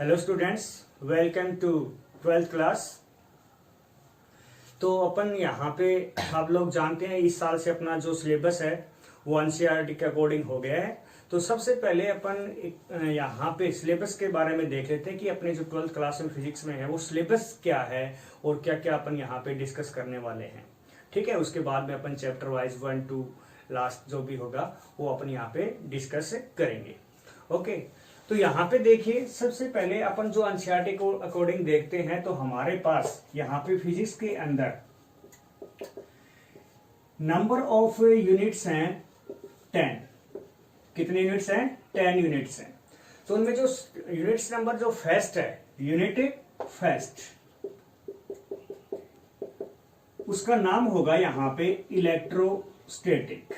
Hello students, welcome to 12th class. तो अपन यहाँ पे आप लोग जानते हैं इस साल से अपना जो सिलेबस है वो एनसीईआरटी के अकॉर्डिंग हो गया है। तो सबसे पहले अपन यहाँ पे सिलेबस के बारे में देख लेते हैं कि अपने जो 12th क्लास में फिजिक्स में है वो सिलेबस क्या है और क्या क्या अपन यहाँ पे डिस्कस करने वाले हैं। ठीक है, उसके बाद में अपन चैप्टर वाइज 1 2 लास्ट जो भी होगा वो अपन यहाँ पे डिस्कस करेंगे। ओके, तो यहाँ पे देखिए सबसे पहले अपन जो एनसीईआरटी को अकॉर्डिंग देखते हैं तो हमारे पास यहाँ पे फिजिक्स के अंदर नंबर ऑफ यूनिट्स हैं 10। कितने यूनिट्स हैं? 10 यूनिट्स हैं। तो उनमें जो यूनिट्स नंबर जो फर्स्ट है, यूनिट फर्स्ट, उसका नाम होगा यहाँ पे इलेक्ट्रोस्टैटिक,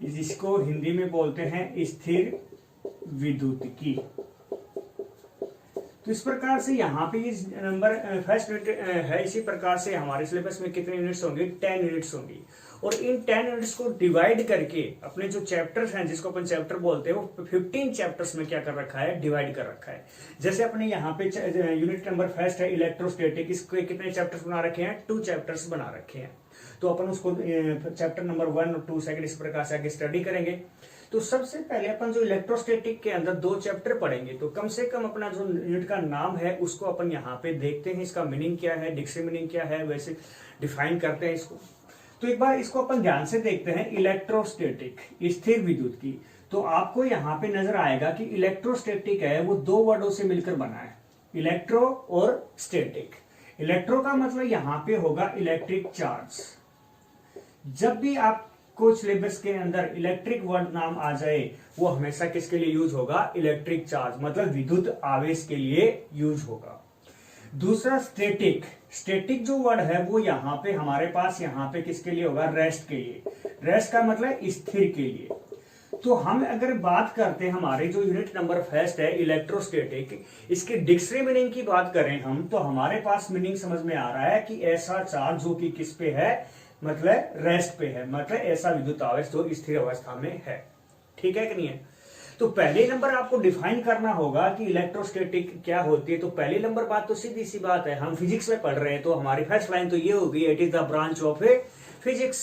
जिसको हिंदी में बोलते हैं स्थिर विद्युतिकी। तो इस प्रकार से यहाँ पे इस नंबर फर्स्ट यूनिट है। इसी प्रकार से हमारे सिलेबस में कितने यूनिट्स होंगे? 10 यूनिट्स होंगी। और इन 10 यूनिट्स को डिवाइड करके अपने जो चैप्टर्स हैं, जिसको अपन चैप्टर बोलते हैं, वो 15 चैप्टर्स में क्या कर रखा है? डिवाइड कर रखा है। जैसे अपने यहाँ पे यूनिट नंबर फर्स्ट है इलेक्ट्रोस्टैटिक, इसके कितने चैप्टर्स बना रखे हैं? 2 चैप्टर्स बना रखे हैं। तो अपन उसको चैप्टर नंबर 1 और 2 सेकंड इस प्रकार से आगे स्टडी करेंगे। तो सबसे पहले अपन जो इलेक्ट्रोस्टैटिक के अंदर 2 चैप्टर पढ़ेंगे, तो कम से कम अपना जो यूनिट का नाम है उसको अपन यहाँ पे देखते हैं, इसका मीनिंग क्या है, डिक्शनरी मीनिंग क्या है, वैसे डिफाइन करते हैं इसको। तो एक बार इसको अपन ध्यान से देखते हैं। इलेक्ट्रोस्टैटिक, स्थिर विद्युत की। तो आपको यहाँ पे नजर आएगा कि इलेक्ट्रोस्टैटिक है वो 2 वर्डों से मिलकर बना है, इलेक्ट्रो और स्टैटिक। इलेक्ट्रो का मतलब यहाँ पे होगा इलेक्ट्रिक चार्ज। जब भी आपको सिलेबस के अंदर इलेक्ट्रिक वर्ड नाम आ जाए वो हमेशा किसके लिए यूज होगा? इलेक्ट्रिक चार्ज, मतलब विद्युत आवेश के लिए यूज होगा। दूसरा स्टैटिक, स्टैटिक जो वर्ड है वो यहाँ पे हमारे पास यहाँ पे किसके लिए होगा? रेस्ट के लिए। रेस्ट का मतलब स्थिर के लिए। तो हम अगर बात करते हैं हमारे जो यूनिट नंबर फर्स्ट है इलेक्ट्रोस्टैटिक, इसके डिक्शनरी मीनिंग की बात करें हम, तो हमारे पास मीनिंग समझ में आ रहा है कि ऐसा चार्ज जो कि किस पे है, मतलब रेस्ट पे है, मतलब ऐसा विद्युत आवेश जो स्थिर अवस्था में है। ठीक है कि नहीं है? तो पहले नंबर आपको डिफाइन करना होगा कि इलेक्ट्रोस्टैटिक क्या होती है। तो पहले नंबर बात तो सीधी सी बात है, हम फिजिक्स में पढ़ रहे हैं तो हमारी फर्स्ट लाइन तो ये होगी, it is the branch of physics.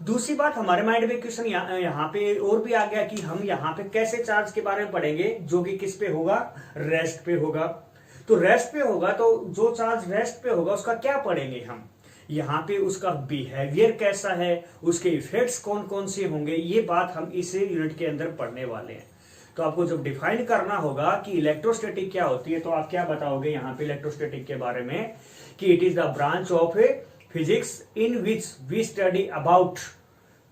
दूसरी बात, हमारे माइंड में क्वेश्चन यहाँ पे और भी आ गया कि हम यहाँ पे कैसे चार्ज के बारे में पढ़ेंगे, जो कि किस पे होगा? रेस्ट पे होगा। तो रेस्ट पे होगा तो जो चार्ज रेस्ट पे होगा उसका क्या पढ़ेंगे हम? यहाँ पे उसका बिहेवियर कैसा है, उसके इफेक्ट्स कौन कौन से होंगे, ये बात हम इस यूनिट के अंदर पढ़ने वाले हैं। तो आपको जब डिफाइन करना होगा कि इलेक्ट्रोस्टैटिक क्या होती है, तो आप क्या बताओगे यहाँ पे इलेक्ट्रोस्टैटिक के बारे में? कि it is the branch of physics in which we study about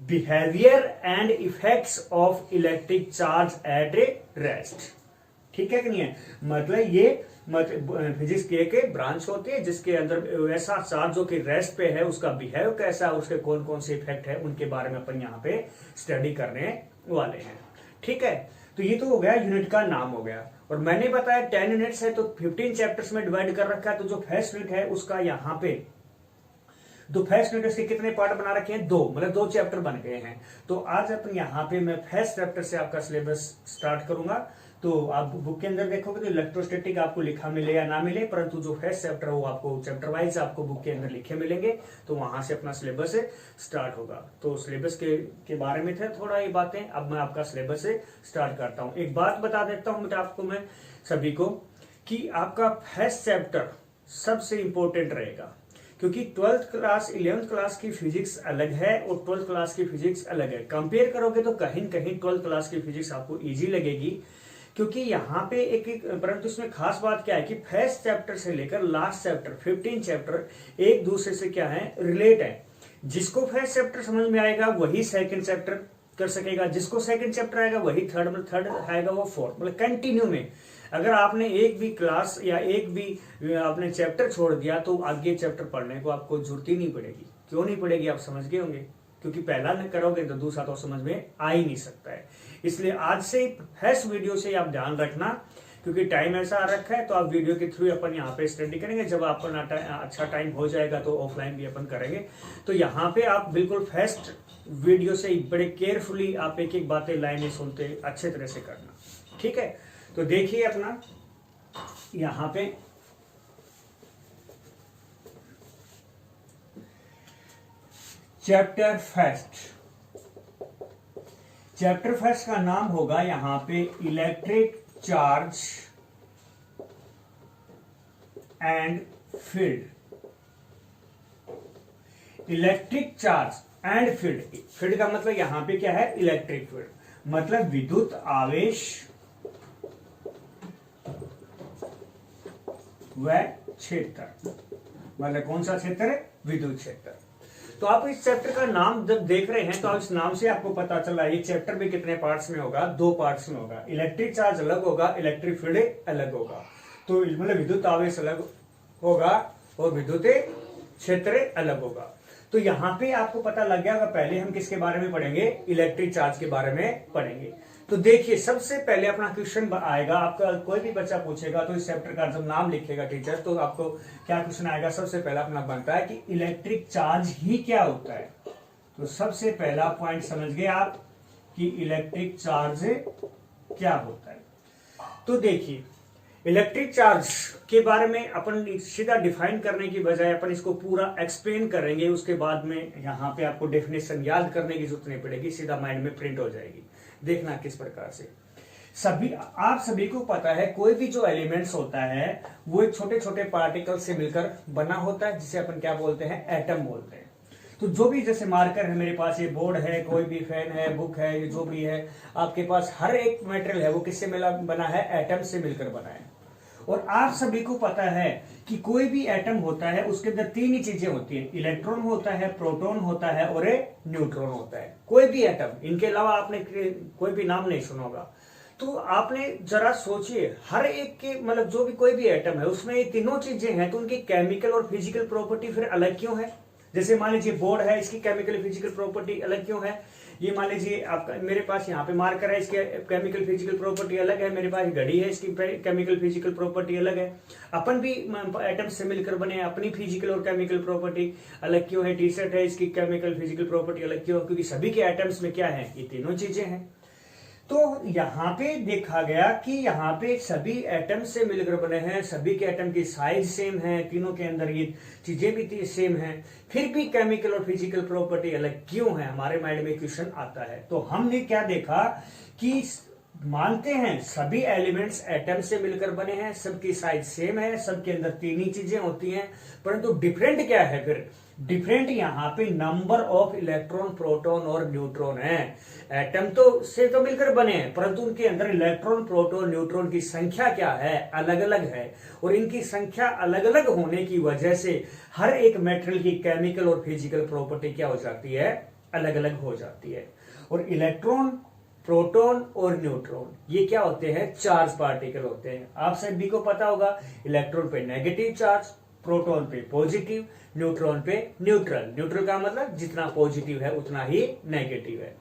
behaviour and effects of electric charge at rest. ठीक है कि नहीं है? मतलब ये फिजिक्स की एक ब्रांच होती है जिसके अंदर ऐसा चार्ज जो कि रेस्ट पे है उसका बिहेव कैसा है, उसके कौन कौन से इफेक्ट है, उनके बारे में अपन यहाँ पे स्टडी करने वाले हैं। ठीक है, तो ये तो हो गया, यूनिट का नाम हो गया। और मैंने बताया 10 यूनिट्स है तो 15 चैप्टर्स में डिवाइड कर रखा है। तो जो फर्स्ट यूनिट है उसका यहाँ पे दो फर्स्ट यूनिट के कितने पार्ट बना रखे हैं? 2, मतलब 2 चैप्टर बन गए हैं। तो आज अपन यहाँ पे मैं फर्स्ट चैप्टर से आपका सिलेबस स्टार्ट करूंगा। तो आप बुक के अंदर देखोगे तो इलेक्ट्रोस्टैटिक आपको लिखा मिले या ना मिले, परंतु जो फर्स्ट चैप्टर है वो आपको चैप्टर वाइज आपको बुक के अंदर लिखे मिलेंगे। तो वहां से अपना सिलेबस स्टार्ट होगा। तो सिलेबस के बारे में थे थोड़ा ये बातें। अब मैं आपका सिलेबस स्टार्ट करता हूँ। एक बात बता देता हूँ आपको मैं सभी को कि आपका फर्स्ट चैप्टर सबसे इंपॉर्टेंट रहेगा, क्योंकि 12th क्लास 11th क्लास की फिजिक्स अलग है और 12th क्लास की फिजिक्स अलग है। कंपेयर करोगे तो कहीं कहीं 12th क्लास की फिजिक्स आपको इजी लगेगी, क्योंकि यहाँ पे एक परंतु इसमें खास बात क्या है कि फर्स्ट चैप्टर से लेकर लास्ट चैप्टर 15 चैप्टर एक दूसरे से क्या है? रिलेट है। जिसको फर्स्ट चैप्टर समझ में आएगा वही सेकंड चैप्टर कर सकेगा, जिसको सेकंड चैप्टर आएगा वही थर्ड आएगा, वो फोर्थ, मतलब कंटिन्यू में। अगर आपने एक भी क्लास या एक भी आपने चैप्टर छोड़ दिया तो आगे चैप्टर पढ़ने को आपको जरूरत ही नहीं पड़ेगी। क्यों नहीं पड़ेगी? आप समझ गए होंगे, क्योंकि पहला न करोगे तो दूसरा तो समझ में आ ही नहीं सकता है। इसलिए आज से फर्स्ट वीडियो से आप ध्यान रखना, क्योंकि टाइम ऐसा आ रखा है। तो आप वीडियो के थ्रू अपन यहाँ पे स्टडी करेंगे। जब अपना अच्छा टाइम हो जाएगा तो ऑफलाइन भी अपन करेंगे। तो यहाँ पे आप बिल्कुल फर्स्ट वीडियो से बड़े केयरफुली आप एक एक बातें लाइनें सुनते अच्छे तरह से करना। ठीक है, तो देखिए अपना यहां पे चैप्टर फर्स्ट का नाम होगा यहां पे electric charge and field. Electric charge and field का मतलब यहां पे क्या है, इलेक्ट्रिक फील्ड, मतलब विद्युत आवेश व क्षेत्र, मतलब कौन सा क्षेत्र है, विद्युत क्षेत्र। तो आप इस चैप्टर का नाम जब देख रहे हैं तो इस नाम से आपको पता चला ये चैप्टर भी कितने पार्ट्स में होगा, 2 पार्ट्स में होगा। इलेक्ट्रिक चार्ज अलग होगा, इलेक्ट्रिक फील्ड अलग होगा, तो मतलब विद्युत आवेश अलग होगा और विद्युत क्षेत्र अलग होगा। तो यहां पे आपको पता लग गया, पहले हम किसके बारे में पढ़ेंगे, इलेक्ट्रिक चार्ज के बारे में पढ़ेंगे। तो देखिए सबसे पहले अपना क्वेश्चन आएगा, आपका कोई भी बच्चा पूछेगा तो इस चैप्टर का जब नाम लिखेगा टीचर, तो आपको क्या क्वेश्चन आएगा, सबसे पहला अपना बनता है कि इलेक्ट्रिक चार्ज ही क्या होता है। तो सबसे पहला पॉइंट समझ गए आप कि इलेक्ट्रिक चार्ज क्या होता है। तो देखिए इलेक्ट्रिक चार्ज के बारे में अपन सीधा डिफाइन करने की बजाय अपन इसको पूरा एक्सप्लेन करेंगे, उसके बाद में यहाँ पे आपको डेफिनेशन याद करने की जरूरत नहीं पड़ेगी, सीधा माइंड में प्रिंट हो जाएगी। देखना किस प्रकार से, आप सभी को पता है कोई भी जो एलिमेंट्स होता है वो एक छोटे छोटे पार्टिकल से मिलकर बना होता है, जिसे अपन क्या बोलते हैं, एटम बोलते हैं। तो जो भी जैसे मार्कर है मेरे पास, ये बोर्ड है, कोई भी फैन है, बुक है, ये जो भी है आपके पास, हर एक मटेरियल है वो किससे बना है, एटम से मिलकर बना है। और आप सभी को पता है कि कोई भी एटम होता है उसके अंदर 3 ही चीजें होती है, इलेक्ट्रॉन होता है, प्रोटॉन होता है और न्यूट्रॉन होता है। कोई भी एटम, इनके अलावा आपने कोई भी नाम नहीं सुना होगा। तो आपने जरा सोचिए, हर एक के मतलब जो भी कोई भी एटम है उसमें ये तीनों चीजें हैं, तो उनकी केमिकल और फिजिकल प्रॉपर्टी फिर अलग क्यों है। जैसे मान लीजिए बोर्ड है, इसकी केमिकल फिजिकल प्रॉपर्टी अलग क्यों है। ये मान लीजिए आपका, मेरे पास यहाँ पे मार्कर है, इसकी केमिकल फिजिकल प्रॉपर्टी अलग है। मेरे पास घड़ी है, इसकी केमिकल फिजिकल प्रॉपर्टी अलग है। अपन भी एटम से मिलकर बने, अपनी फिजिकल और केमिकल प्रॉपर्टी अलग क्यों है। टी शर्ट है, इसकी केमिकल फिजिकल प्रॉपर्टी अलग क्यों है, क्योंकि सभी के एटम्स में क्या है, ये तीनों चीजें हैं। तो यहाँ पे देखा गया कि यहाँ पे सभी एटम से मिलकर बने हैं, सभी के एटम की साइज सेम है, तीनों के अंदर ये चीजें भी सेम हैं, फिर भी केमिकल और फिजिकल प्रॉपर्टी अलग क्यों है, हमारे माइंड में क्वेश्चन आता है। तो हमने क्या देखा कि मानते हैं सभी एलिमेंट्स एटम से मिलकर बने हैं, सबकी साइज सेम है, सबके अंदर 3 ही चीजें होती हैं, परंतु डिफरेंट क्या है, फिर डिफरेंट यहाँ पे नंबर ऑफ इलेक्ट्रॉन, प्रोटॉन और न्यूट्रॉन है। एटम तो से तो मिलकर बने हैं, परंतु उनके अंदर इलेक्ट्रॉन, प्रोटॉन, न्यूट्रॉन की संख्या क्या है, अलग अलग है। और इनकी संख्या अलग अलग होने की वजह से हर एक मेटेरियल की केमिकल और फिजिकल प्रॉपर्टी क्या हो जाती है, अलग अलग हो जाती है। और इलेक्ट्रॉन, प्रोटॉन और न्यूट्रॉन ये क्या होते हैं, चार्ज पार्टिकल होते हैं। आप सभी को पता होगा इलेक्ट्रॉन पे नेगेटिव चार्ज, प्रोटॉन पे पॉजिटिव, न्यूट्रॉन पे न्यूट्रल। न्यूट्रल का मतलब जितना पॉजिटिव है उतना ही नेगेटिव है,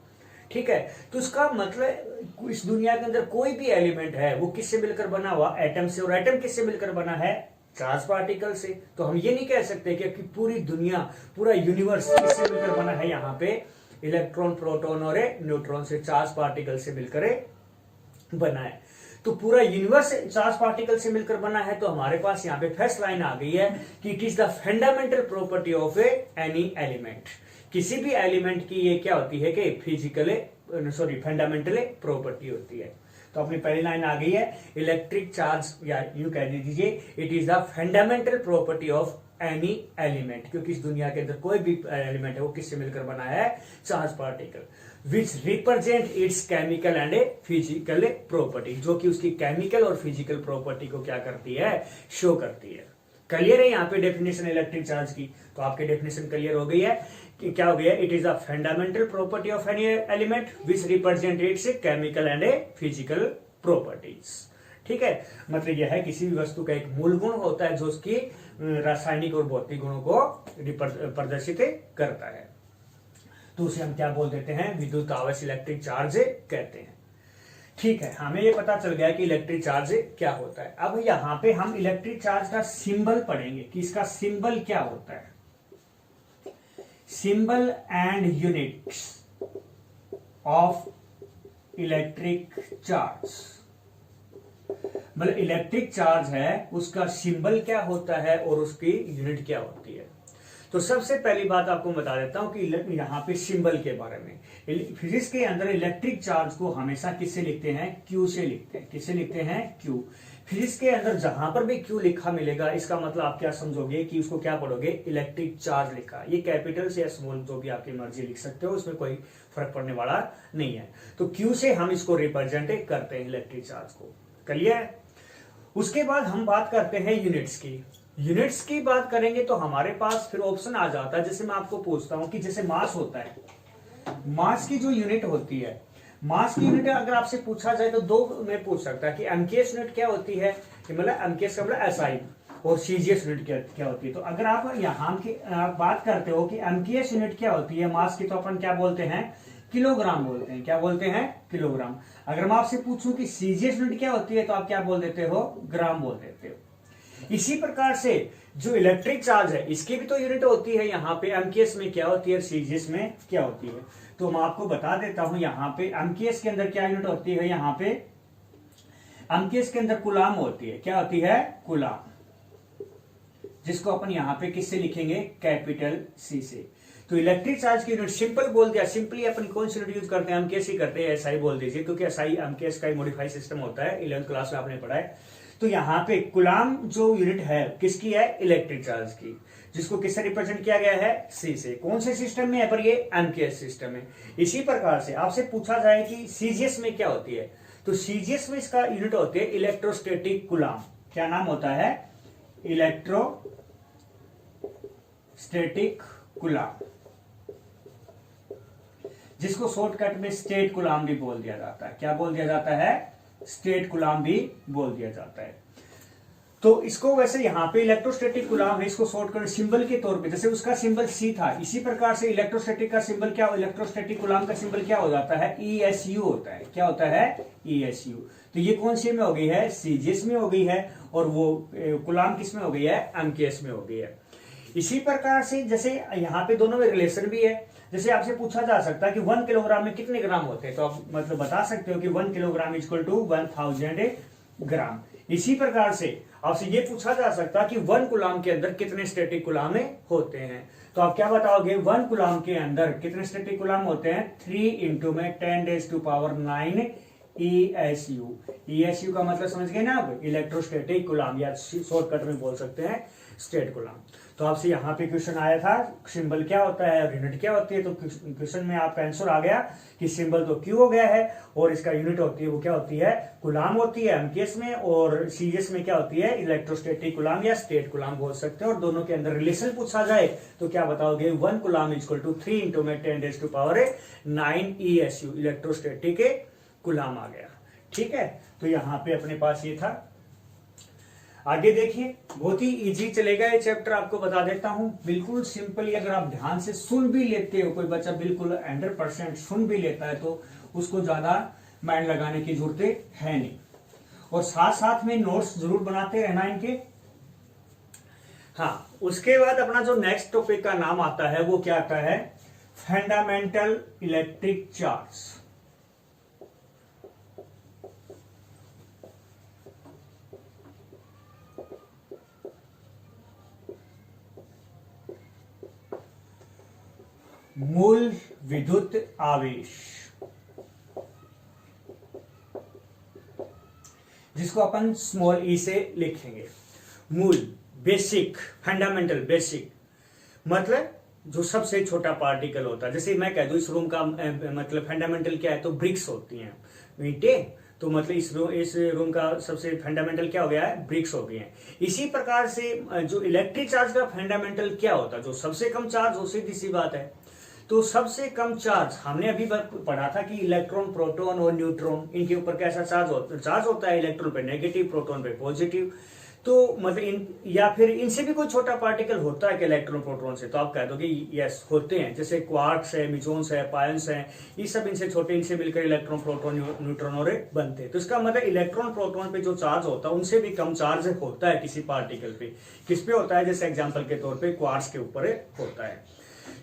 ठीक है। तो इसका मतलब इस दुनिया के अंदर कोई भी एलिमेंट है वो किससे मिलकर बना हुआ, एटम से। और एटम किससे मिलकर बना है, चार्ज पार्टिकल से। तो हम ये नहीं कह सकते कि पूरी दुनिया, पूरा यूनिवर्स किससे मिलकर बना है, यहाँ पे इलेक्ट्रॉन, प्रोटॉन और न्यूट्रॉन से, चार्ज पार्टिकल से मिलकर बना है। तो पूरा यूनिवर्स चार्ज पार्टिकल से मिलकर बना है। तो हमारे पास यहाँ पे फर्स्ट लाइन आ गई है कि it is the fundamental property of any element. किसी भी एलिमेंट की ये क्या होती है कि फिजिकल फंडामेंटल प्रॉपर्टी होती है। तो अपनी पहली लाइन आ गई है, इलेक्ट्रिक चार्ज, या यूं कह दीजिए it is the fundamental property of any element, क्योंकि इस दुनिया के अंदर कोई भी एलिमेंट है वो किससे मिलकर बना है, charge particle, which represent it's chemical and physical property, जो कि उसकी केमिकल और फिजिकल प्रॉपर्टी को क्या करती है, शो करती है। क्लियर है यहाँ पे डेफिनेशन इलेक्ट्रिक चार्ज की। तो आपकी डेफिनेशन क्लियर हो गई है कि क्या हो गया, it is the fundamental property of any element which represent it's chemical and physical properties. ठीक है, मतलब यह है किसी भी वस्तु का एक मूल गुण होता है जो उसकी रासायनिक और भौतिक गुणों को प्रदर्शित करता है। तो उसे हम क्या बोल देते हैं, विद्युत आवेश, इलेक्ट्रिक चार्ज कहते हैं। ठीक है, हमें ये पता चल गया कि इलेक्ट्रिक चार्ज क्या होता है। अब यहां पे हम इलेक्ट्रिक चार्ज का सिंबल पढ़ेंगे कि इसका सिंबल क्या होता है। Symbol and units of electric charge. मतलब इलेक्ट्रिक चार्ज है उसका सिंबल क्या होता है और उसकी यूनिट क्या होती है। तो सबसे पहली बात आपको बता देता हूं कि यहाँ पे सिंबल के बारे में। फिजिक्स के अंदर इलेक्ट्रिक चार्ज को हमेशा किससे लिखते हैं, क्यू से लिखते हैं। किससे लिखते हैं, क्यू। फिजिक्स के अंदर जहां पर भी क्यू लिखा मिलेगा इसका मतलब आप क्या समझोगे कि उसको क्या पढ़ोगे, इलेक्ट्रिक चार्ज लिखा। ये कैपिटल से या स्मॉल जो भी आपकी मर्जी लिख सकते हो, उसमें कोई फर्क पड़ने वाला नहीं है। तो क्यू से हम इसको रिप्रेजेंट करते हैं इलेक्ट्रिक चार्ज को। क्लियर। उसके बाद हम बात करते हैं यूनिट्स की। यूनिट्स की बात करेंगे तो हमारे पास फिर ऑप्शन आ जाता है। जैसे मैं आपको पूछता हूं कि जैसे मास होता है, मास की जो यूनिट होती है, मास की यूनिट अगर आपसे पूछा जाए तो दो में पूछ सकता है कि एमकेएस यूनिट क्या होती है, मतलब एमकेएस का मतलब एसआई, और सीजीएस यूनिट क्या होती है। तो अगर आप यहां की बात करते हो कि एमकेएस यूनिट क्या होती है मास की, तो अपन क्या बोलते हैं, किलोग्राम बोलते हैं। क्या बोलते हैं, किलोग्राम। अगर मैं आपसे पूछूं कि सीजीएस यूनिट क्या होती है तो आप क्या बोल देते हो, ग्राम बोल देते हो। इसी प्रकार से जो इलेक्ट्रिक चार्ज है इसकी भी तो यूनिट होती है, यहाँ पे एमकेएस में क्या होती है, सीजीएस में क्या होती है। तो मैं आपको बता देता हूं यहाँ पे एमकेएस के अंदर क्या यूनिट होती है, यहाँ पे एमकेएस के अंदर कूलाम होती है। क्या होती है, कूलाम, जिसको अपन यहाँ पे किससे लिखेंगे, कैपिटल सी से। तो इलेक्ट्रिक चार्ज की यूनिट सिंपल बोल दिया। सिंपली अपन कौन सी यूनिट यूज करते हैं, एमकेएस ही करते हैं, एसआई बोल दीजिए, क्योंकि एसआई एमकेएस का मॉडिफाइड सिस्टम होता है, 11th क्लास में आपने पढ़ा है। तो यहाँ पे कूलाम जो यूनिट है किसकी है, इलेक्ट्रिक चार्ज की, जिसको किससे रिप्रेजेंट किया गया है, सी से। कौन से सिस्टम में है, पर ये एमकेएस सिस्टम है। इसी प्रकार से आपसे पूछा जाए कि सीजीएस में क्या होती है, तो सीजीएस में इसका यूनिट होती है इलेक्ट्रोस्टैटिक कूलाम। क्या नाम होता है, इलेक्ट्रोस्टैटिक कूलाम, जिसको शॉर्टकट में स्टेट कूलाम भी बोल दिया जाता है। क्या बोल दिया जाता है, स्टेट कूलाम भी बोल दिया जाता है। तो इसको वैसे यहाँ पे इलेक्ट्रोस्टैटिक कूलाम है, इसको शॉर्टकट सिंबल के तौर पे, जैसे उसका सिंबल सी था, इसी प्रकार से इलेक्ट्रोस्टैटिक का सिंबल क्या, इलेक्ट्रोस्टैटिक कूलाम का सिंबल क्या हो जाता है, ईएसयू होता है। क्या होता है, ईएसयू। तो ये कौन सी में हो गई है, सीजीएस में हो गई है, और वो कूलाम किस में हो गई है, एमकेएस में हो गई है। इसी प्रकार से जैसे यहाँ पे दोनों में रिलेशन भी है। जैसे आपसे पूछा जा सकता है कि 1 किलोग्राम में कितने ग्राम होते हैं, तो आप मतलब बता सकते हो कि 1 किलोग्राम इक्वल टू 1000 ग्राम। इसी प्रकार से आपसे ये पूछा जा सकता है कि 1 कूलाम के अंदर कितने स्टैटिक कूलाम होते हैं, तो आप क्या बताओगे, 1 कूलाम के अंदर कितने स्टैटिक कूलाम होते हैं, 3 इंटू में 10⁻⁹ ईएसयू। ईएसयू का मतलब समझ गए ना आप, इलेक्ट्रोस्टैटिक कूलाम, या शॉर्टकट में बोल सकते हैं स्टेट कूलाम। तो आपसे यहाँ पे क्वेश्चन आया था सिंबल क्या होता है और यूनिट क्या होती है, तो क्वेश्चन में आपका आंसर आ गया कि सिंबल तो क्यू हो गया है, और इसका यूनिट होती है वो क्या होती है, कूलाम होती है एमकेएस में, और सीजीएस में क्या होती है, इलेक्ट्रोस्टैटिक कूलाम या स्टेट कूलाम बोल सकते हैं। और दोनों के अंदर रिलेशन पूछा जाए तो क्या बताओगे, 1 कूलाम इक्वल टू 3 इंटू में 10⁻⁹ ईएसयू, इलेक्ट्रोस्टैटिक कूलाम आ गया। ठीक है, तो यहाँ पे अपने पास ये था। आगे देखिए, बहुत ही इजी चलेगा ये चैप्टर, आपको बता देता हूं, बिल्कुल सिंपली। अगर आप ध्यान से सुन भी लेते हो, कोई बच्चा बिल्कुल 100% सुन भी लेता है, तो उसको ज्यादा माइंड लगाने की जरूरत है नहीं। और साथ साथ में नोट्स जरूर बनाते रहना इनके। हाँ, उसके बाद अपना जो नेक्स्ट टॉपिक का नाम आता है वो क्या आता है, फंडामेंटल इलेक्ट्रिक चार्ज। मूल विद्युत आवेश, जिसको अपन स्मॉल ई से लिखेंगे। मूल, बेसिक, फंडामेंटल, बेसिक मतलब जो सबसे छोटा पार्टिकल होता है। जैसे मैं कह दूं इस रूम का मतलब फंडामेंटल क्या है, तो ब्रिक्स होती हैं, ईंटें। तो मतलब इस रूम का सबसे फंडामेंटल क्या हो गया है, ब्रिक्स हो गए हैं। इसी प्रकार से जो इलेक्ट्रिक चार्ज का फंडामेंटल क्या होता है, जो सबसे कम चार्ज हो, सीधी सी बात है। तो सबसे कम चार्ज हमने अभी पढ़ा था कि इलेक्ट्रॉन, प्रोटॉन और न्यूट्रॉन, इनके ऊपर कैसा चार्ज होता है, इलेक्ट्रॉन पे नेगेटिव, प्रोटॉन पे पॉजिटिव। तो मतलब या फिर इनसे भी कोई छोटा पार्टिकल होता है कि इलेक्ट्रॉन प्रोटॉन से, तो आप कह दोगे यस होते हैं। जैसे क्वार्क्स है, मिजोन्स है, पायंस है, ये सब इनसे छोटे, इनसे मिलकर इलेक्ट्रॉन, प्रोटॉन, न्यूट्रॉन और बनते हैं। तो इसका मतलब इलेक्ट्रॉन, प्रोटॉन पे जो चार्ज होता है उनसे भी कम चार्ज होता है किसी पार्टिकल पे। किस पे होता है, जैसे एग्जाम्पल के तौर पर क्वार्क्स के ऊपर होता है।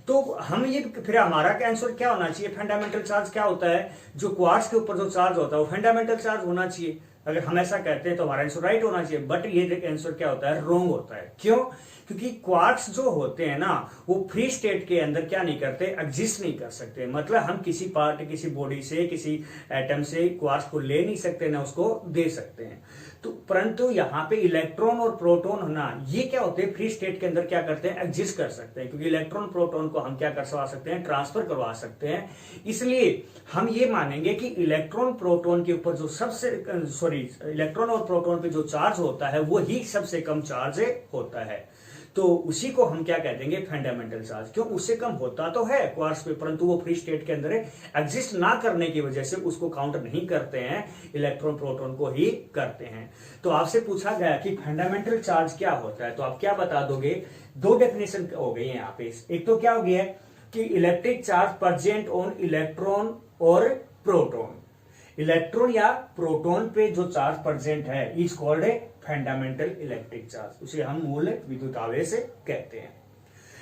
तो हम ये फिर हमारा क्या आंसर क्या होना चाहिए, फंडामेंटल चार्ज क्या होता है, जो क्वार्ट्ज के ऊपर जो चार्ज होता है वो फंडामेंटल चार्ज होना चाहिए। अगर हम ऐसा कहते हैं तो हमारा आंसर राइट होना चाहिए, बट ये आंसर क्या होता है, रॉन्ग होता है। क्यों? क्योंकि क्वार्क्स जो होते हैं ना वो फ्री स्टेट के अंदर क्या नहीं करते, एग्जिस्ट नहीं कर सकते। मतलब हम किसी पार्ट, किसी बॉडी से, किसी एटम से क्वार्क्स को ले नहीं सकते, ना उसको दे सकते हैं। तो परंतु यहाँ पे इलेक्ट्रॉन और प्रोटॉन होना, ये क्या होते हैं, फ्री स्टेट के अंदर क्या करते हैं, एग्जिस्ट कर सकते हैं। क्योंकि इलेक्ट्रॉन प्रोटॉन को हम क्या करवा सकते हैं, ट्रांसफर करवा सकते हैं। इसलिए हम ये मानेंगे कि इलेक्ट्रॉन प्रोटॉन के ऊपर जो सबसे इलेक्ट्रॉन और प्रोटॉन पे जो चार्ज होता है वो ही सबसे कम चार्ज होता है। तो उसी को हम क्या कह देंगे, फंडामेंटल चार्ज। क्यों? उससे कम होता तो है क्वार्क्स पे, परंतु वो फ्री स्टेट के अंदर एग्जिस्ट ना करने की वजह से उसको काउंट नहीं करते हैं, इलेक्ट्रॉन प्रोटॉन को ही करते हैं। तो आपसे पूछा गया कि फंडामेंटल चार्ज क्या होता है, तो आप क्या बता दोगे? दो डेफिनेशन हो गई है यहाँ पे। एक तो क्या हो गया है कि electric charge present on electron और प्रोटॉन। इलेक्ट्रॉन या प्रोटॉन पे जो चार्ज प्रेजेंट है is called a fundamental electric charge, उसे हम मूल विद्युत आवेश कहते हैं।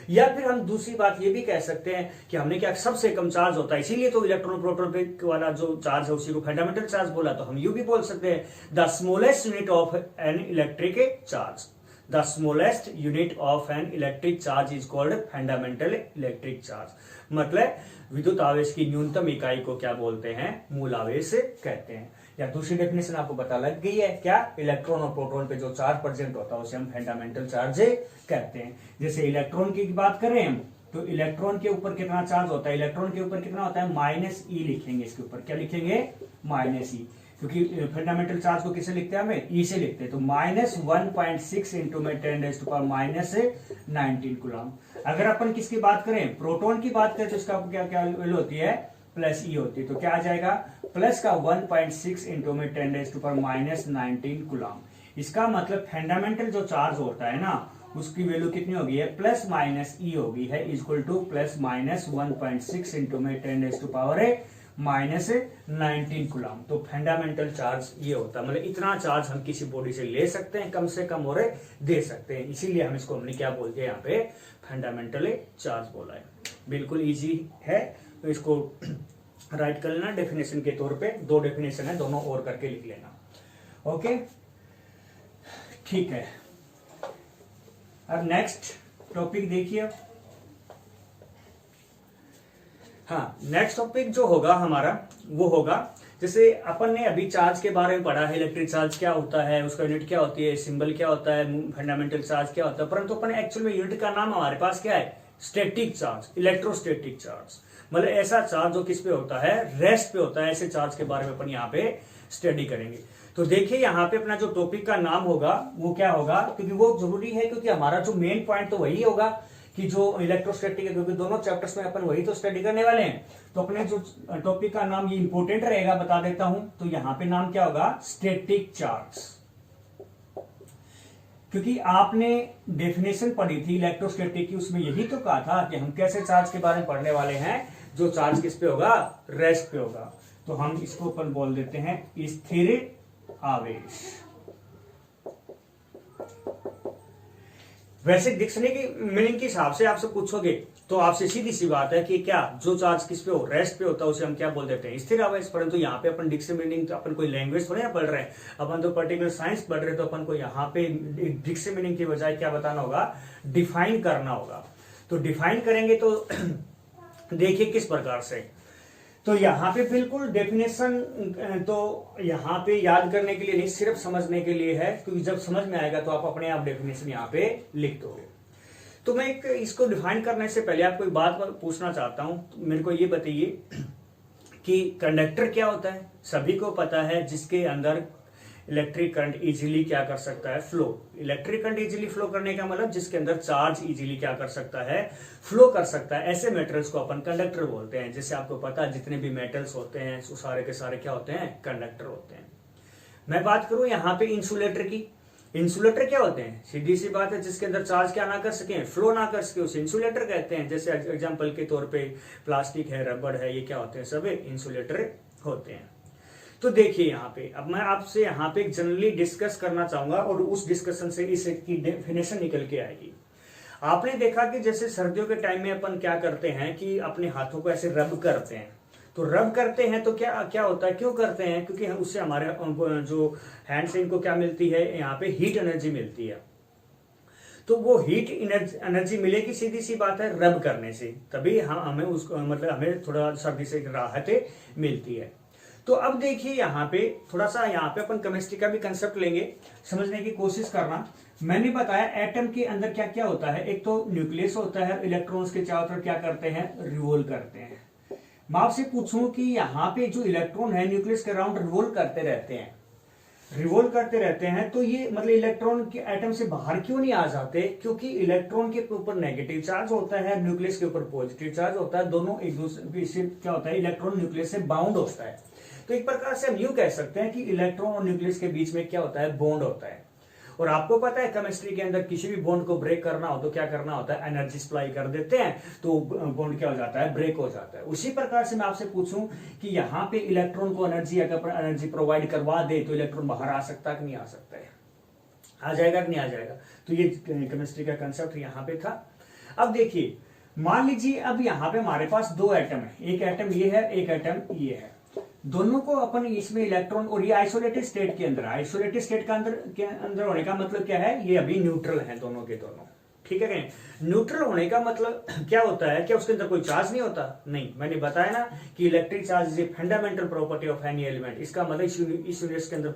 या फिर हम दूसरी बात ये भी कह सकते हैं कि हमने क्या, सबसे कम चार्ज होता है, इसीलिए तो इलेक्ट्रॉन प्रोटॉन पे वाला जो चार्ज है उसी को फंडामेंटल चार्ज बोला। तो हम यूं भी बोल सकते हैं, the smallest unit of an electric charge, the smallest unit of an electric charge is called fundamental electric charge. मतलब विद्युत आवेश की न्यूनतम इकाई को क्या बोलते हैं, मूल आवेश कहते हैं। या दूसरी डेफिनेशन आपको पता लग गई है क्या, इलेक्ट्रॉन और प्रोटॉन पे जो चार्ज प्रेजेंट होता है उसे हम फंडामेंटल चार्ज कहते हैं। जैसे इलेक्ट्रॉन की बात करें हम, तो इलेक्ट्रॉन के ऊपर कितना चार्ज होता है, इलेक्ट्रॉन के ऊपर कितना होता है, -e लिखेंगे। इसके ऊपर क्या लिखेंगे, -e, क्योंकि फंडामेंटल चार्ज को किसे लिखते हैं, हमें ई से लिखते हैं। तो -1.6 इंटू में 10⁻⁻19 कूलम। अगर अपन किसकी बात करें, प्रोटॉन की बात करें, तो इसका क्या क्या वैल्यू होती है, +e होती है। तो क्या आ जाएगा, प्लस का 1.6 इंटू में 10⁻⁻19 कूलम। इसका मतलब फंडामेंटल जो चार्ज होता है ना उसकी वैल्यू कितनी होगी है, +-e होगी है, इक्वल टू +-1.6 इंटू में 10⁻⁻19 कूलम। तो फंडामेंटल चार्ज ये होता है, मतलब इतना चार्ज हम किसी बॉडी से ले सकते हैं कम से कम और दे सकते हैं। इसीलिए हम इसको हमने क्या बोलते हैं यहाँ पे, फंडामेंटल चार्ज बोला है। बिल्कुल इजी है, तो इसको राइट कर लेना डेफिनेशन के तौर पे। दो डेफिनेशन है, दोनों और करके लिख लेना। ओके, ठीक है। अब नेक्स्ट टॉपिक देखिए। हाँ, नेक्स्ट टॉपिक जो होगा हमारा वो होगा, जैसे अपन ने अभी चार्ज के बारे में पढ़ा है, इलेक्ट्रिक चार्ज क्या होता है, उसका यूनिट क्या होती है, सिंबल क्या होता है, फंडामेंटल चार्ज क्या होता है। परंतु अपन एक्चुअल में यूनिट का नाम हमारे पास क्या है, स्टैटिक चार्ज, इलेक्ट्रोस्टैटिक चार्ज। मतलब ऐसा चार्ज जो किस पे होता है, रेस्ट पे होता है। ऐसे चार्ज के बारे में अपन यहाँ पे स्टडी करेंगे। तो देखिए यहाँ पे अपना जो टॉपिक का नाम होगा वो क्या होगा, क्योंकि वो जरूरी है, क्योंकि हमारा जो मेन पॉइंट तो वही होगा कि जो इलेक्ट्रोस्टैटिक है, क्योंकि दोनों चैप्टर्स में अपन वही तो स्टडी करने वाले हैं। तो अपने जो टॉपिक का नाम ये इंपॉर्टेंट रहेगा, बता देता हूं। तो यहाँ पे नाम क्या होगा, स्टैटिक चार्ज। क्योंकि आपने डेफिनेशन पढ़ी थी इलेक्ट्रोस्टैटिक की, उसमें यही तो कहा था कि हम कैसे चार्ज के बारे में पढ़ने वाले हैं, जो चार्ज किस पे होगा, रेस्ट पे होगा। तो हम इसको अपन बोल देते हैं स्थिर आवेश। वैसे डिक्शनरी की मीनिंग के हिसाब से आपसे पूछोगे तो आपसे सीधी सी बात है कि क्या, जो चार्ज किस पे हो, रेस्ट पे होता है, उसे हम क्या बोल देते हैं, स्थिर आवेश। परंतु यहाँ पे अपन डिक्शनरी मीनिंग, तो अपन कोई लैंग्वेज थोड़ी ना पढ़ रहे हैं, अपन तो पर्टिकुलर साइंस पढ़ रहे हैं। तो अपन को यहाँ पे डिक्शनरी मीनिंग की बजाय क्या बताना होगा, डिफाइन करना होगा। तो डिफाइन करेंगे तो देखिए किस प्रकार से। तो यहाँ पे बिल्कुल डेफिनेशन तो यहाँ पे याद करने के लिए नहीं, सिर्फ समझने के लिए है, क्योंकि जब समझ में आएगा तो आप अपने आप डेफिनेशन यहाँ पे लिख दोगे। तो मैं इसको डिफाइन करने से पहले आपको एक बात पूछना चाहता हूं। तो मेरे को ये बताइए कि कंडक्टर क्या होता है। सभी को पता है, जिसके अंदर इलेक्ट्रिक करंट इजीली क्या कर सकता है, flow. Electric current easily flow करने का मतलब जिसके अंदर चार्ज इजीली क्या कर सकता है, फ्लो कर सकता है। ऐसे मेटल्स को अपन कंडक्टर बोलते हैं। जैसे आपको पता है जितने भी मेटल्स होते हैं वो सारे के सारे क्या होते हैं, कंडक्टर होते हैं। मैं बात करूं यहाँ पे इंसुलेटर की। इंसुलेटर क्या होते हैं, सीधी सी बात है, जिसके अंदर चार्ज क्या ना कर सके, फ्लो ना कर सके, उसे इंसुलेटर कहते हैं। जैसे एग्जांपल के तौर पे प्लास्टिक है, रबड़ है, ये क्या होते हैं, सब इंसुलेटर होते हैं। तो देखिए यहाँ पे, अब मैं आपसे यहाँ पे जनरली डिस्कस करना चाहूंगा और उस डिस्कशन से इसकी डेफिनेशन निकल के आएगी। आपने देखा कि जैसे सर्दियों के टाइम में अपन क्या करते हैं कि अपने हाथों को ऐसे रब करते हैं, तो रब करते हैं तो क्या क्या होता है, क्यों करते हैं, क्योंकि उससे हमारे जो हैंड से इनको क्या मिलती है, यहाँ पे हीट एनर्जी मिलती है। तो वो हीट एनर्जी मिलेगी, सीधी सी बात है, रब करने से, तभी हमें उसको मतलब हमें थोड़ा सर्दी से राहत मिलती है। तो अब देखिए यहाँ पे थोड़ा सा, यहाँ पे अपन केमिस्ट्री का भी कंसेप्ट लेंगे, समझने की कोशिश करना। मैंने बताया एटम के अंदर क्या क्या होता है, एक तो न्यूक्लियस होता है, इलेक्ट्रॉन्स के चारों तरफ क्या करते हैं, रिवोल्व करते हैं। मैं आपसे पूछूं कि यहाँ पे जो इलेक्ट्रॉन है न्यूक्लियस के अराउंड रिवोल्व करते रहते हैं, रिवोल्व करते रहते हैं, तो ये मतलब इलेक्ट्रॉन के एटम से बाहर क्यों नहीं आ जाते, क्योंकि इलेक्ट्रॉन के ऊपर नेगेटिव चार्ज होता है, न्यूक्लियस के ऊपर पॉजिटिव चार्ज होता है, दोनों एक दूसरे से क्या होता है, इलेक्ट्रॉन न्यूक्लियस से बाउंड होता है। तो एक प्रकार से हम यूं कह सकते हैं कि इलेक्ट्रॉन और न्यूक्लियस के बीच में क्या होता है, बॉन्ड होता है। और आपको पता है केमिस्ट्री के अंदर किसी भी बॉन्ड को ब्रेक करना हो तो क्या करना होता है, एनर्जी सप्लाई कर देते हैं, तो बॉन्ड क्या हो जाता है, ब्रेक हो जाता है। उसी प्रकार से मैं आपसे पूछूं कि यहाँ पे इलेक्ट्रॉन को एनर्जी अगर एनर्जी प्रोवाइड करवा दे तो इलेक्ट्रॉन बाहर आ सकता है कि नहीं आ सकता है, आ जाएगा कि नहीं आ जाएगा। तो ये केमिस्ट्री का कंसेप्ट यहाँ पे था। अब देखिए, मान लीजिए अब यहाँ पे हमारे पास दो एटम है, एक एटम ये है, एक एटम ये है, दोनों को अपन इसमें इलेक्ट्रॉन, और ये आइसोलेटेड स्टेट के अंदर, आइसोलेटेड स्टेट का अंदर होने का मतलब क्या है, ये अभी न्यूट्रल है दोनों के दोनों, ठीक है कहीं। न्यूट्रल होने का मतलब क्या होता है, क्या उसके अंदर कोई चार्ज नहीं होता, नहीं। मैंने बताया ना कि electric charge is a fundamental property of any element. इसका मतलब इस यूनिवर्स के अंदर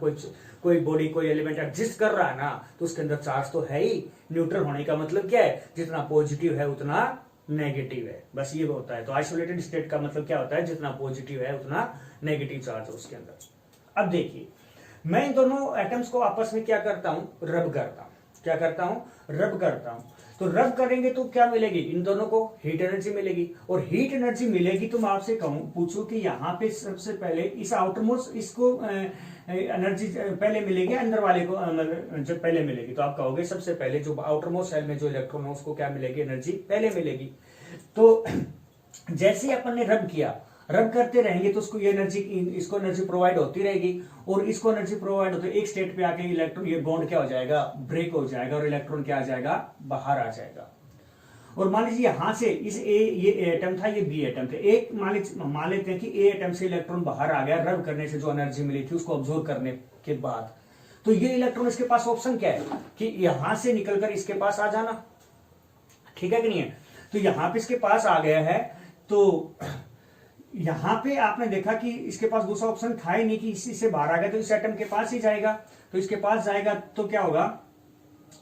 कोई बॉडी, कोई एलिमेंट एग्जिस्ट कर रहा है ना, तो उसके अंदर चार्ज तो है ही। न्यूट्रल होने का मतलब क्या है, जितना पॉजिटिव है उतना नेगेटिव है, बस ये होता है। तो आइसोलेटेड स्टेट का मतलब क्या होता है, जितना पॉजिटिव है उतना नेगेटिव चार्ज है उसके अंदर। अब देखिए, मैं इन दोनों एटम्स को आपस में क्या करता हूं, रब करता हूं। क्या करता हूं, रब करता हूं। तो रब करेंगे तो क्या मिलेगी, इन दोनों को हीट एनर्जी मिलेगी, और हीट एनर्जी मिलेगी तो मैं आपसे कहूं, पूछूं कि यहाँ पे सबसे पहले इस आउटरमोस्ट इसको एनर्जी पहले मिलेगी, अंदर वाले को जब पहले मिलेगी, तो आप कहोगे सबसे पहले जो आउटरमोस्ट सेल में जो इलेक्ट्रॉन है उसको क्या मिलेगी, एनर्जी पहले मिलेगी। तो जैसे ही अपन ने रब किया, रब करते रहेंगे तो उसको ये एनर्जी, इसको एनर्जी प्रोवाइड होती रहेगी, और इसको एनर्जी प्रोवाइड होती है, एक स्टेट पे आके इलेक्ट्रॉन, ये बॉन्ड क्या हो जाएगा, ब्रेक हो जाएगा, और इलेक्ट्रॉन क्या आ जाएगा, बाहर आ जाएगा। और मान लीजिए यहां से इस ये एटम था, ये बी एटम थे, एक मान लेते हैं कि ए एटम से इलेक्ट्रॉन बाहर आ गया, रब करने से जो एनर्जी मिली थी उसको ऑब्जर्व करने के बाद। तो ये इलेक्ट्रॉन, इसके पास ऑप्शन क्या है कि यहां से निकलकर इसके पास आ जाना, ठीक है कि नहीं है। तो यहां पे इसके पास आ गया है, तो यहां पे आपने देखा कि इसके पास दूसरा ऑप्शन था ही नहीं कि इसी से बाहर आ गया, तो इस एटम के पास ही जाएगा। तो इसके पास जाएगा तो क्या होगा,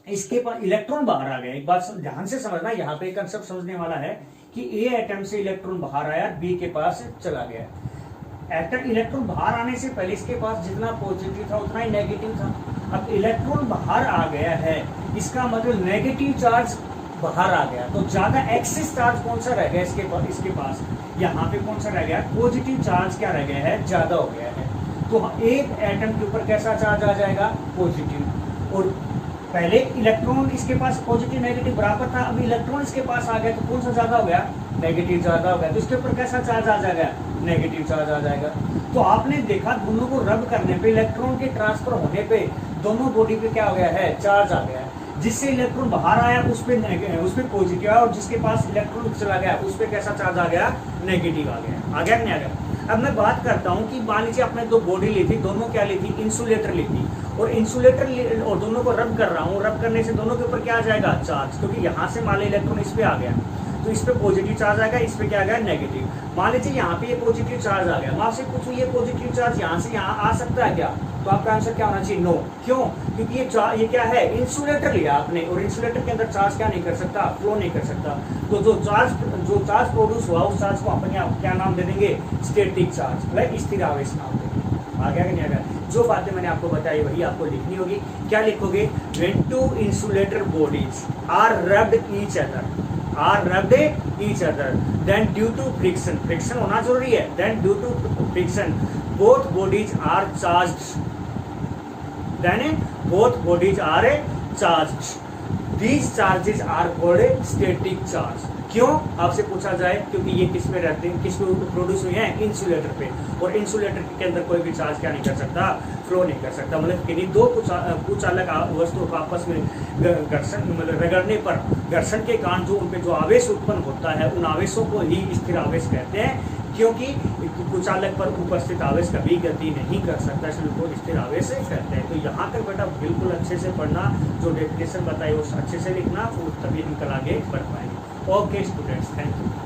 इसके पास इलेक्ट्रॉन बाहर आ गया। एक बात ध्यान से समझना, यहाँ पे कंसेप्ट समझने वाला है कि ए एटम से इलेक्ट्रॉन बाहर आया, बी के पास चला गया। एटम इलेक्ट्रॉन बाहर आने से पहले इसके पास जितना पॉजिटिव था उतना ही नेगेटिव था। अब इलेक्ट्रॉन बाहर आ गया है, इसका मतलब नेगेटिव चार्ज बाहर आ गया, तो ज्यादा एक्सिस चार्ज कौन सा रह गया इसके पास, यहाँ पे कौन सा रह गया, पॉजिटिव चार्ज क्या रह गया है, ज्यादा हो गया है। तो एक एटम के ऊपर कैसा चार्ज आ जाएगा, पॉजिटिव। और पहले इलेक्ट्रॉन इसके पास पॉजिटिव नेगेटिव बराबर था, अब इलेक्ट्रॉन इसके पास आ गया तो कौन सा ज्यादा हो गया, नेगेटिव ज्यादा हो गया, तो इसके ऊपर कैसा चार्ज आ जाएगा, नेगेटिव चार्ज आ जाएगा। तो आपने देखा दोनों को रब करने पे, इलेक्ट्रॉन के ट्रांसफर होने पे दोनों बॉडी पे क्या हो गया है, चार्ज आ गया है। जिससे इलेक्ट्रॉन बाहर आया उस पे पॉजिटिव आया, और जिसके पास इलेक्ट्रॉन चला गया उस पे कैसा चार्ज आ गया, नेगेटिव आ गया। आ गया नहीं आ गया। अब मैं बात करता हूं कि मान लीजिए आपने दो बॉडी ली थी, दोनों क्या ली थी, इंसुलेटर ली थी, और इंसुलेटर और दोनों को रब कर रहा हूं, रब करने से दोनों के ऊपर क्या आ जाएगा, चार्ज, क्योंकि यहां से मान लीजिए इलेक्ट्रॉन इस पे आ गया तो इस पे पॉजिटिव चार्ज आएगा, इस पे क्या आ गया, नेगेटिव। मान लीजिए यहाँ पे ये पॉजिटिव चार्ज आ गया, मैं आपसे पूछूं ये पॉजिटिव चार्ज यहाँ से यहाँ आ सकता है क्या, तो आपका आंसर क्या होना चाहिए, नो। क्यों, क्योंकि ये क्या है, इंसुलेटर लिया आपने, और इंसुलेटर के अंदर चार्ज क्या नहीं कर सकता, फ्लो नहीं कर सकता। तो जो चार्ज प्रोड्यूस हुआ उस चार्ज को अपन क्या नाम दे देंगे, स्टैटिक चार्ज, मतलब स्थिर आवेश नाम देंगे। आ गया कि नहीं आ गया। जो बातें मैंने आपको बताई वही आपको लिखनी होगी। क्या लिखोगे, when two insulator bodies are rubbed each other then due to friction होना जरूरी है, then due to friction both bodies are charged, these charges are called static charge। क्यों, आपसे पूछा जाए, क्योंकि ये किस में रहते हैं, किस में प्रोड्यूस हुए हैं, इंसुलेटर पे, और इंसुलेटर के अंदर कोई भी चार्ज क्या नहीं कर सकता, फ्लो नहीं कर सकता। मतलब कि दो कुछ अलग वस्तुओं का आपस में घर्षण, मतलब रगड़ने पर घर्षण के कारण जो उनपे जो आवेश उत्पन्न होता है, उन आवेशों को ही स्थिर आवेश कहते हैं। क्योंकि कुचालक पर उपस्थित आवेश कभी गति नहीं कर सकता, इसलिए उसको स्थिर आवेश कहते हैं। तो यहाँ तक बेटा बिल्कुल अच्छे से पढ़ना, जो डेफिनेशन बताई वो अच्छे से लिखना, तभी हम कल आगे बढ़ पाएंगे। Okay students, thank you.